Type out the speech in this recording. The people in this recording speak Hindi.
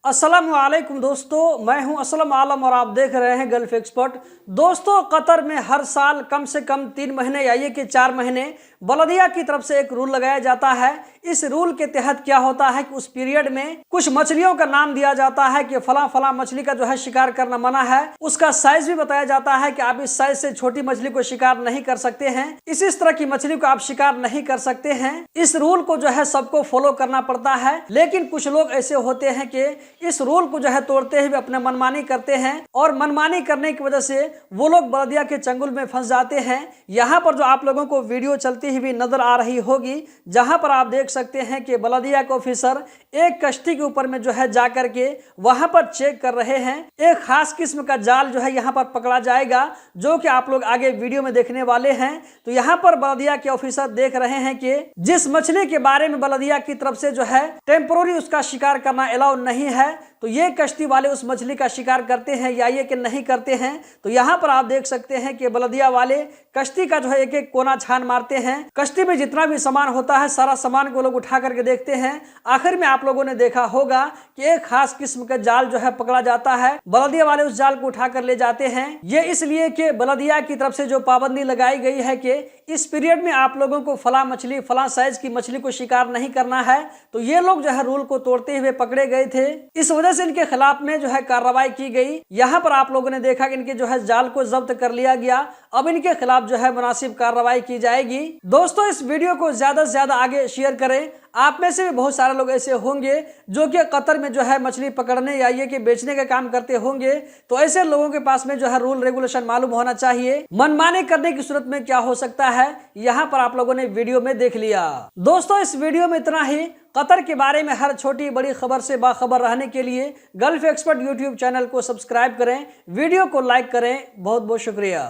अस्सलाम वालेकुम दोस्तों, मैं हूं असलम आलम और आप देख रहे हैं गल्फ एक्सपर्ट। दोस्तों, कतर में हर साल कम से कम 3 महीने या ये कि 4 महीने बलदिया की तरफ से एक रूल लगाया जाता है। इस रूल के तहत क्या होता है कि उस पीरियड में कुछ मछलियों का नाम दिया जाता है कि फला फला मछली का जो है शिकार करना मना है। उसका साइज भी बताया जाता है कि आप इस साइज से छोटी मछली को शिकार नहीं कर सकते हैं, इस तरह की मछली को आप शिकार नहीं कर सकते हैं। इस रूल को जो है सबको फॉलो करना पड़ता है, लेकिन कुछ लोग ऐसे होते हैं कि इस रूल को जो है तोड़ते हुए अपने मनमानी करते हैं और मनमानी करने की वजह से वो लोग बलदिया के चंगुल में फंस जाते हैं। यहाँ पर जो आप लोगों को वीडियो चलती हुई नजर आ रही होगी, जहाँ पर आप देख सकते हैं कि बलदिया के ऑफिसर एक कश्ती के ऊपर में जो है जाकर के वहां पर चेक कर रहे हैं। एक खास किस्म का जाल जो है यहाँ पर पकड़ा जाएगा, जो कि आप लोग आगे वीडियो में देखने वाले हैं। तो यहाँ पर बलदिया के ऑफिसर देख रहे हैं कि जिस मछली के बारे में बलदिया की तरफ से जो है टेम्पोररी उसका शिकार करना अलाउ नहीं है, तो ये कश्ती वाले उस मछली का शिकार करते हैं या ये कि नहीं करते हैं। तो यहाँ पर आप देख सकते हैं कि बलदिया वाले कश्ती का जो है एक एक कोना छान मारते हैं। कश्ती में जितना भी सामान होता है सारा सामान को लोग उठा करके देखते हैं। आखिर में आप लोगों ने देखा होगा कि एक खास किस्म का जाल जो है पकड़ा जाता है। बलदिया वाले उस जाल को उठा कर ले जाते हैं। ये इसलिए कि बलदिया की तरफ से जो पाबंदी लगाई गई है कि इस पीरियड में आप लोगों को फला मछली फला साइज की मछली को शिकार नहीं करना है, तो ये लोग जो है रूल को तोड़ते हुए पकड़े गए थे। इस वजह से इनके खिलाफ में जो है कार्रवाई की गई। यहाँ पर आप लोगों ने देखा कि इनके जो है जाल को जब्त कर लिया गया। अब इनके खिलाफ जो है मुनासिब कार्रवाई की जाएगी। दोस्तों, इस वीडियो को ज्यादा से ज्यादा आगे शेयर करें। आप में से भी बहुत सारे लोग ऐसे होंगे जो कि कतर में जो है मछली पकड़ने या ये कि बेचने का काम करते होंगे, तो ऐसे लोगों के पास में जो है रूल रेगुलेशन मालूम होना चाहिए। मनमानी करने की सूरत में क्या हो सकता है, यहाँ पर आप लोगों ने वीडियो में देख लिया। दोस्तों, इस वीडियो में इतना ही। कतर के बारे में हर छोटी बड़ी खबर से बाखबर रहने के लिए गल्फ एक्सपर्ट यूट्यूब चैनल को सब्सक्राइब करें, वीडियो को लाइक करें। बहुत बहुत शुक्रिया।